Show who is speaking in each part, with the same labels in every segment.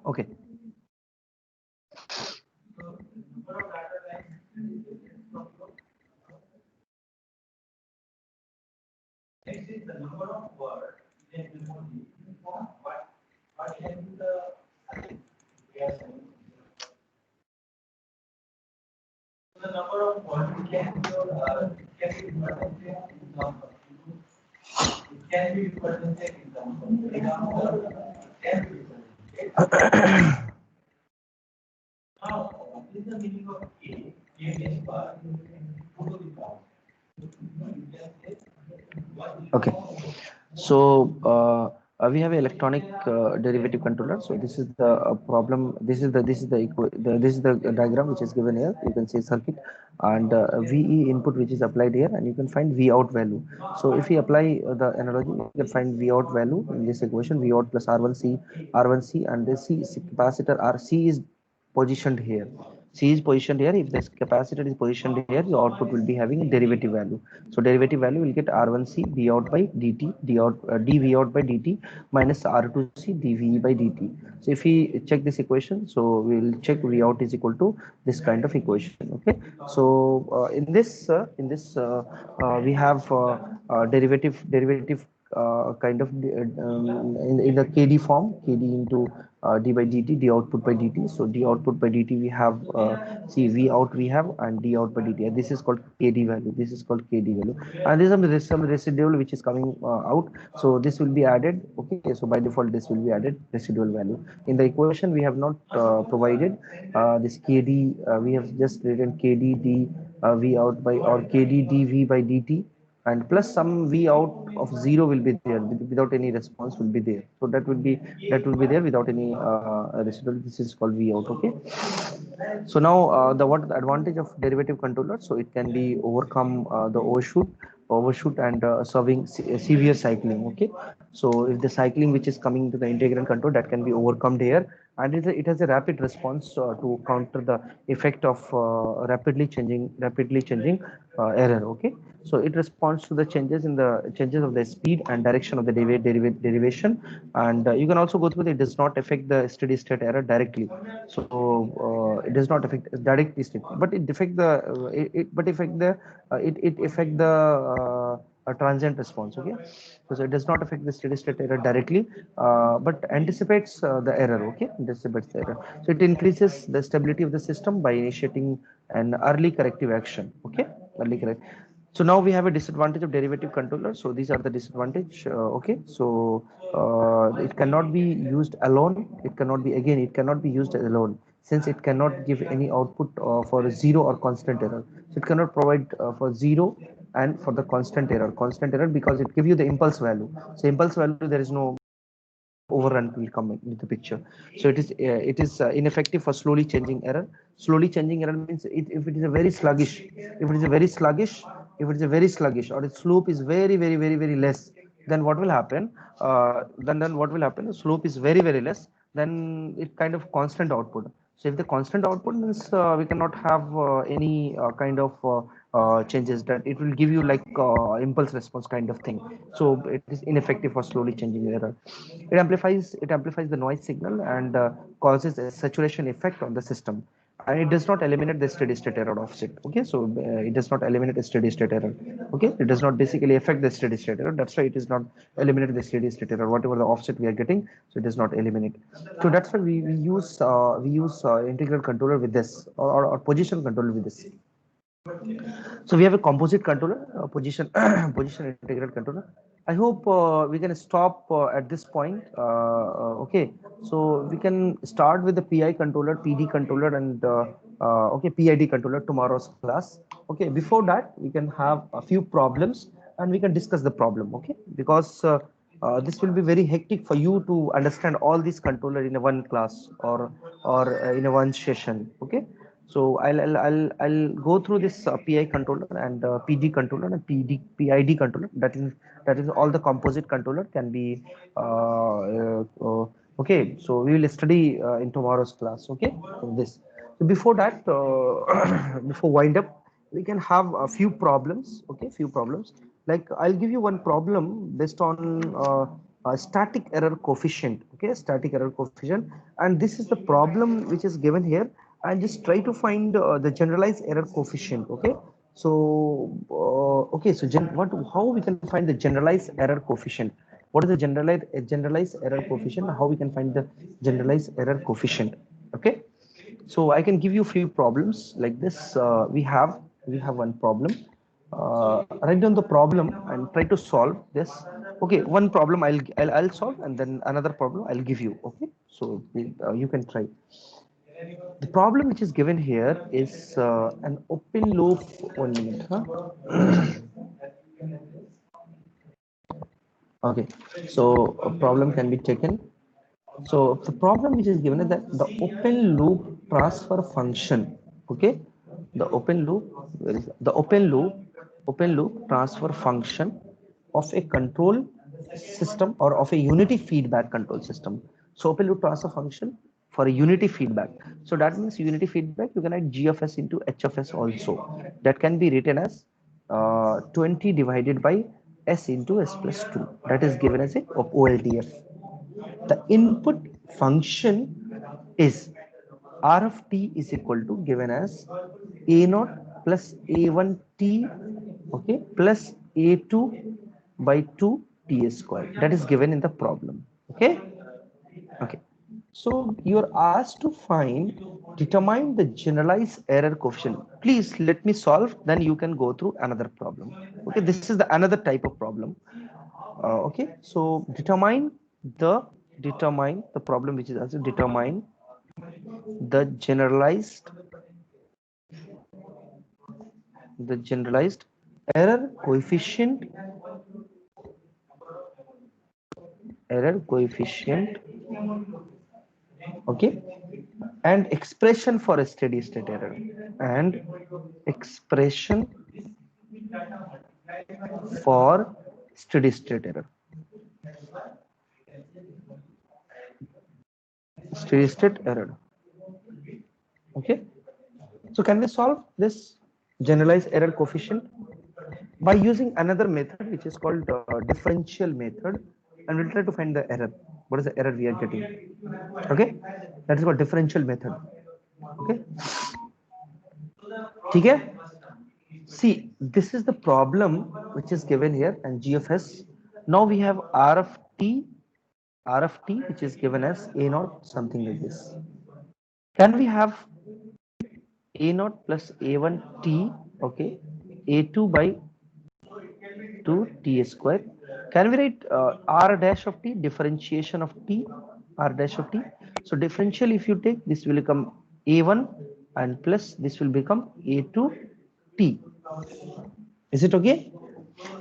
Speaker 1: Okay. Okay. So we have electronic derivative controller. So this is the problem. This is the diagram which is given here. You can see circuit and VE input which is applied here, and you can find V out value. So if we apply the analogy, you can find V out value in this equation. V out plus R1C, and the C capacitor RC is positioned here. C is positioned here. If this capacitor is positioned here, your output will be having a derivative value. So derivative value will get R1C V out by dt, d out dV out by dt minus R2C dVE by dt. So if we check this equation, so we will check V out is equal to this kind of equation. Okay. So we have derivative kind of in the KD form, KD into d by dt, d output by dt. So d output by dt we have see V out we have, and d out by dt. And this is called KD value. This is called KD value, and this is some residual which is coming out. So this will be added. Okay. So by default this will be added residual value. In the equation we have not provided this KD. We have just written KD d V out by, or KD dV by dt, and plus some V out of 0 will be there without any response will be there. So that will be there without any residual. This is called V out. Okay. So now the what advantage of derivative controller? So it can be overcome the overshoot and serving severe cycling. Okay. So if the cycling which is coming to the integrand control, that can be overcome here, and it has a rapid response to counter the effect of rapidly changing error. Okay. So it responds to the changes of the speed and direction of the derivation, and you can also go through that it does not affect the steady state error directly. So it does not affect directly state, but it affect the but affect the it affect the transient response. Okay. So it does not affect the steady state error directly, but anticipates the error. Okay. Anticipates the error. So it increases the stability of the system by initiating an early corrective action. Okay. Early correct. So now we have a disadvantage of derivative controller. So these are the disadvantage. Okay. So it cannot be used alone. It cannot be, again, it cannot be used alone, since it cannot give any output for zero or constant error. So it cannot provide for zero and for the constant error, because it gives you the impulse value. So impulse value, there is no overrun will come into the picture. So it is ineffective for slowly changing error. Slowly changing error means if it is a very sluggish, if it is a very sluggish, if it is a very sluggish, or its slope is very less, then what will happen? Then what will happen? The slope is very less. Then it kind of constant output. So if the constant output means we cannot have any kind of changes, that it will give you like impulse response kind of thing. So it is ineffective for slowly changing error. It amplifies the noise signal and causes a saturation effect on the system. And it does not eliminate the steady state error offset. Okay. So it does not eliminate the steady state error. Okay. It does not basically affect the steady state error. That's why it is not eliminate the steady state error. Whatever the offset we are getting, so it does not eliminate. So that's why we use integral controller with this, or position controller with this. So we have a composite controller, position position integral controller. I hope we can stop at this point. Okay, so we can start with the PI controller, PD controller, and okay, PID controller tomorrow's class. Okay, before that we can have a few problems and we can discuss the problem. Okay, because this will be very hectic for you to understand all these controller in a one class, or in a one session. Okay. So I'll go through this PI controller and PD controller and PID controller. That is all the composite controller can be. Okay, so we will study in tomorrow's class. Okay, this. So before that, before wind up, we can have a few problems. Okay, few problems. Like I'll give you one problem based on static error coefficient. Okay, static error coefficient, and this is the problem which is given here, and just try to find the generalized error coefficient. Okay, so okay, so what, how we can find the generalized error coefficient? What is the generalized error coefficient? How we can find the generalized error coefficient? Okay, so I can give you a few problems like this. We have one problem. Write down the problem and try to solve this. Okay, one problem I'll solve, and then another problem I'll give you. Okay, so you can try. The problem which is given here is an open loop. 1 minute. Huh? Okay, so a problem can be taken. So the problem which is given is that the open loop transfer function. Okay, the open loop, where is the open loop transfer function of a control system or of a unity feedback control system. So open loop transfer function for a unity feedback. So that means unity feedback, you can add g of s into h of s also. That can be written as 20 divided by s into s plus 2. That is given as a OLTF. The input function is R of t is equal to given as a naught plus a1 t, okay, plus a2 by 2 t square. That is given in the problem. Okay, okay. So you're asked to determine the generalized error coefficient. Please let me solve, then you can go through another problem. Okay, this is the another type of problem. Okay, so the determine the problem which is also determine the generalized error coefficient error coefficient, okay, and expression for a steady state error, and expression for steady state error, steady state error. Okay, so can we solve this generalized error coefficient by using another method which is called differential method, and we'll try to find the error. What is the error we are getting? Okay, that is called differential method. Okay, okay. See, this is the problem which is given here, and GFS. Now we have r of t which is given as a naught, something like this. Can we have a naught plus a1 t, okay, a2 by 2 t square? Can we write r dash of t, differentiation of t, r dash of t? So differential, if you take this, will become a1, and plus this will become a2 t. Is it okay?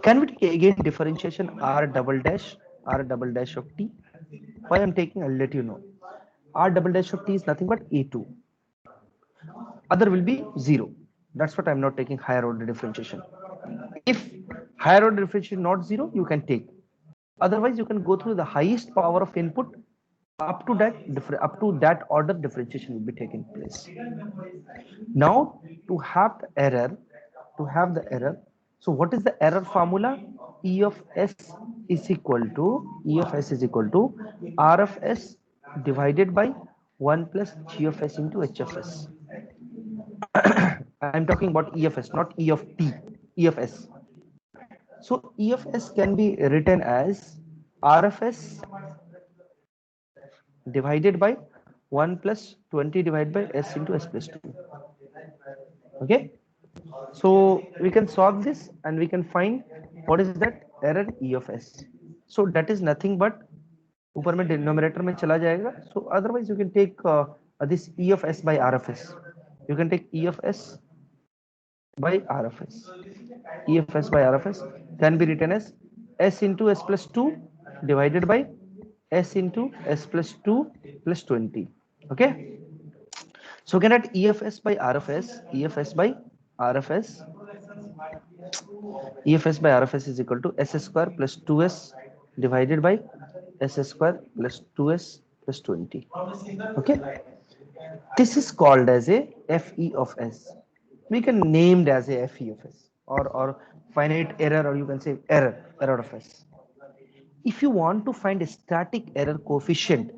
Speaker 1: Can we take again differentiation r double dash of t? Why I'm taking, I'll let you know. R double dash of t is nothing but a2. Other will be 0. That's what I'm not taking higher order differentiation. If higher order differentiation not 0, you can take. Otherwise, you can go through the highest power of input. Up to that order differentiation will be taking place. Now, to have the error, so what is the error formula? E of s is equal to r of s divided by 1 plus g of s into h of s. I'm talking about E of s, not E of t. E of s. So E of s can be written as R of s divided by 1 plus 20 divided by s into s plus 2. Okay, so we can solve this and we can find what is that error E of s. So that is nothing but ऊपर में denominator में चला जाएगा. So otherwise you can take this E of s by R of s. You can take E of s by R of s. E of s by R of s can be written as s into s plus 2 divided by s into s plus 2 plus 20. Okay, so we can write E of s by R of s. E of s by R of s. E of s by R of s is equal to s square plus 2s divided by s square plus 2s plus 20. Okay, this is called as a FE of s. We can name it as a FE of s, or finite error, or you can say error of s. If you want to find a static error coefficient,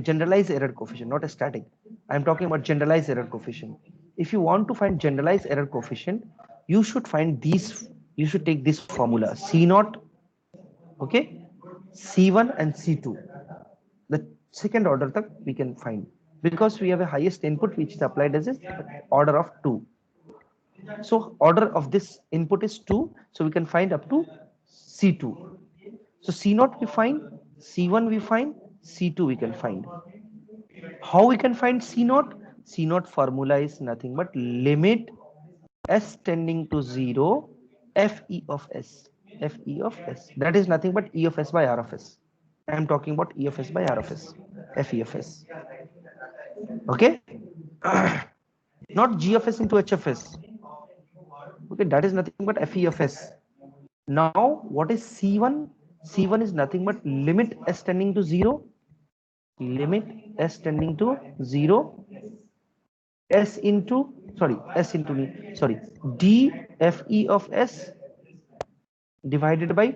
Speaker 1: generalized error coefficient, not a static. I'm talking about generalized error coefficient. If you want to find generalized error coefficient, you should find these, you should take this formula C naught, okay, C1 and C2. The second order that we can find, because we have a highest input which is applied as a order of 2. So order of this input is 2, so we can find up to C2. So C0 we find, C1 we find, C2 we can find. How we can find C0? C0 formula is nothing but limit s tending to 0 Fe of s. Fe of s. That is nothing but E of s by R of s. I am talking about E of s by R of s. Fe of s. Okay? Not G of s into H of s. Okay, that is nothing but Fe of s. Now, what is C1? C1 is nothing but limit s tending to 0. Limit s tending to 0 s into, sorry, s into me, sorry, d Fe of s divided by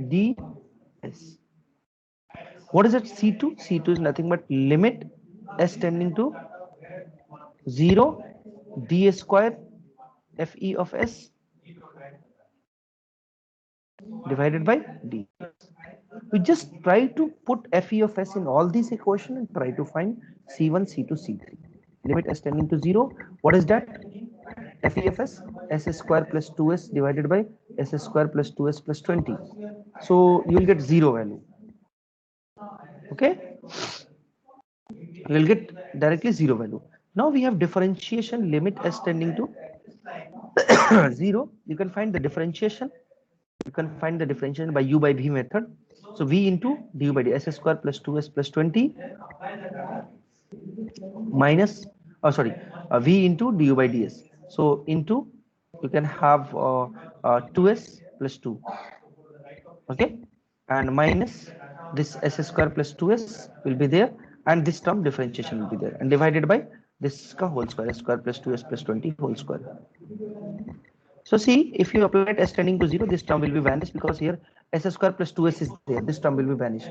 Speaker 1: ds. What is it? C2? C2 is nothing but limit s tending to 0 d square Fe of s divided by d. We just try to put Fe of s in all these equations and try to find C1, C2, C3. Limit s tending to 0. What is that? Fe of s, s square plus 2s divided by s square plus 2s plus 20. So you will get 0 value. Okay? You will get directly 0 value. Now we have differentiation limit s tending to 0. You can find the differentiation. You can find the differentiation by u by v method. So v into du by d, s square plus 2s plus 20 minus, oh sorry, v into du by ds. So into, you can have 2s plus 2, okay, and minus this s square plus 2s will be there, and this term differentiation will be there, and divided by this whole square, s square plus 2s plus 20 whole square. So see, if you apply it s tending to 0, this term will be vanished, because here s square plus 2s is there. This term will be vanished.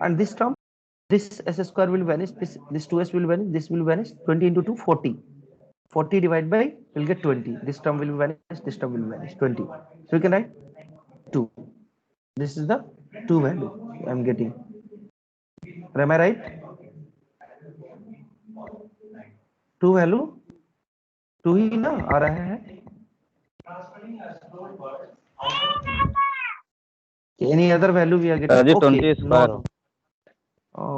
Speaker 1: And this term, this s square will vanish, this 2s will vanish, this will vanish, 20 into 2, 40. 40 divided by, we'll get 20. This term will vanish, this term will vanish, 20. So we can write 2. This is the 2 value I'm getting. Am I right? 2 value 2 ही ना आ रहा है. Any other value we are getting?
Speaker 2: जी
Speaker 1: Okay,
Speaker 2: 20 square हो.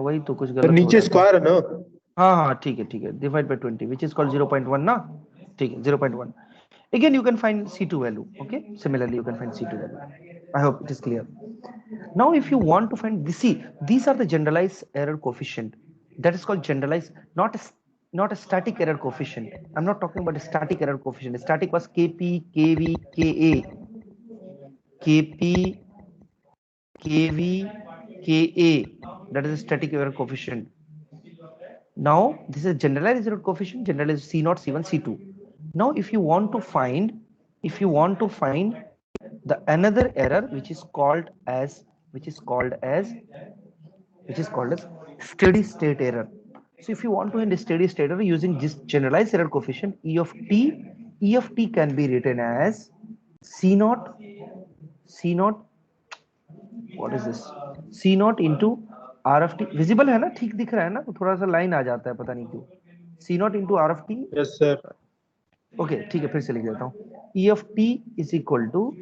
Speaker 1: वही तो कुछ
Speaker 3: तो
Speaker 1: गलत हो
Speaker 3: नीचे
Speaker 1: रहा है.
Speaker 3: स्क्वायर है ना.
Speaker 1: हाँ हाँ ठीक है, divide by 20 which is called 0.1 ना. ठीक है, 0.1. Again you can find C2 value. Okay, similarly you can find C2 value. I hope it is clear. Now if you want to find this, see, these are the generalized error coefficient. That is called generalized, not a static error coefficient. I'm not talking about a static error coefficient. Static was Kp, Kv, Ka. Kp, Kv, Ka. That is a static error coefficient. Now this is generalized error coefficient, generalized C0, C1, C2. Now if you want to find, the another error which is called as steady state error. So if you want to find a steady state error using this generalized error coefficient E of t can be written as C0, what is this, C0 into R of t. Visible है ना, ठीक दिख रहा है ना, थोड़ा सा line आ जाता है पता नहीं क्यों. C0 into R of t.
Speaker 3: Yes sir.
Speaker 1: Okay ठीक है, फिर से लिख देता हूँ. E of t is equal to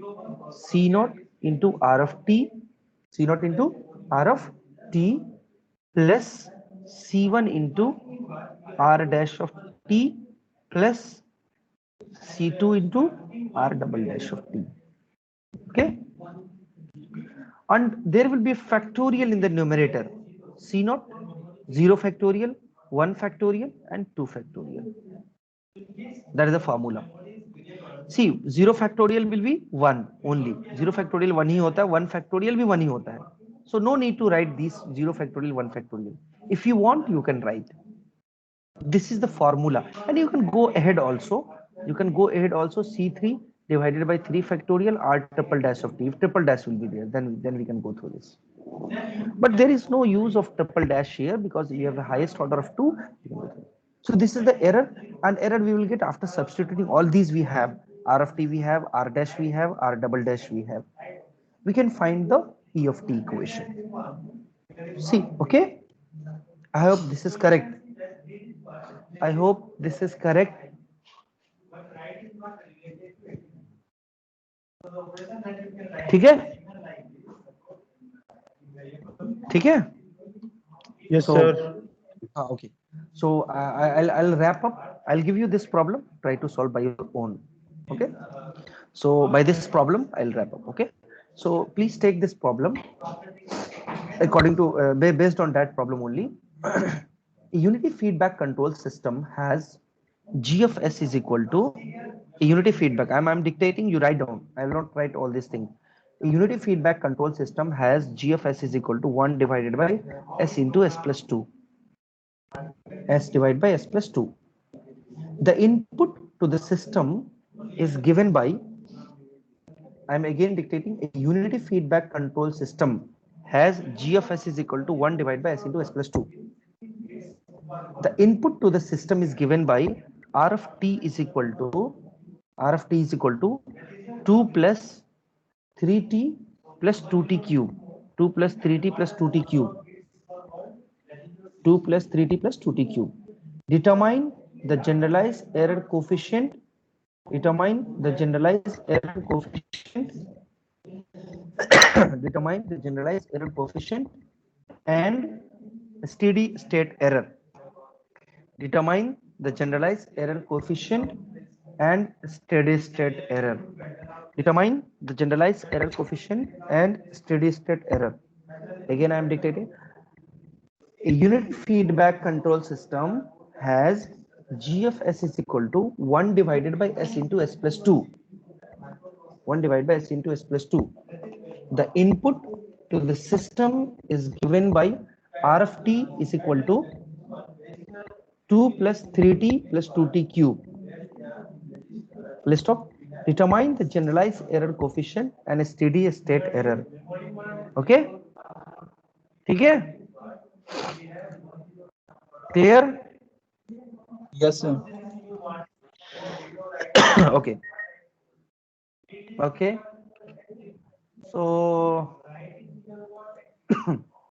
Speaker 1: C0 into R of t, C0 into R of t plus C1 into R dash of t plus C2 into R double dash of t. Okay, and there will be a factorial in the numerator. C0, 0 factorial, 1 factorial and 2 factorial. That is the formula. See, 0 factorial will be 1 only. 0 factorial 1 ही होता है, 1 factorial भी 1 ही होता है. So no need to write these 0 factorial, 1 factorial. If you want, you can write. This is the formula, and you can go ahead also. C3 divided by 3 factorial r triple dash of t. If triple dash will be there, then we can go through this. But there is no use of triple dash here because we have the highest order of 2. So this is the error, and error we will get after substituting all these. We have r of t, we have r dash, we have r double dash, we have. We can find the p of t equation. See, okay. I hope this is correct. I hope this is correct. ठीक है, ठीक है.
Speaker 2: Yes,
Speaker 1: So
Speaker 2: sir.
Speaker 1: okay, so I'll wrap up. I'll give you this problem, try to solve by your own. Okay, so by this problem I'll wrap up. Okay, so please take this problem according to based on that problem only. Unity feedback control system has g of s is equal to a unity feedback. I'm dictating, you write down. I will not write all these things. A unity feedback control system has g of s is equal to 1 divided by s into s plus 2. S divided by s plus 2. The input to the system is given by, I'm again dictating, a unity feedback control system has g of s is equal to 1 divided by s into s plus 2. The input to the system is given by r of t is equal to, r of t is equal to 2 plus 3t plus 2t cube, 2 plus 3t plus 2t cube, 2 plus 3t plus 2t cube. Determine the generalized error coefficient. Determine the generalized error coefficient. Determine the generalized error coefficient and steady state error. Determine the generalized error coefficient and steady state error. Determine the generalized error coefficient and steady state error. Again, I am dictating. A unit feedback control system has g of s is equal to 1 divided by s into s plus 2. 1 divided by s into s plus 2. The input to the system is given by r of t is equal to 2 plus 3t plus 2t cube. Let's stop. Determine the generalized error coefficient and steady state error. Okay, ठीक है, clear?
Speaker 2: Yes, sir.
Speaker 1: Okay, okay. So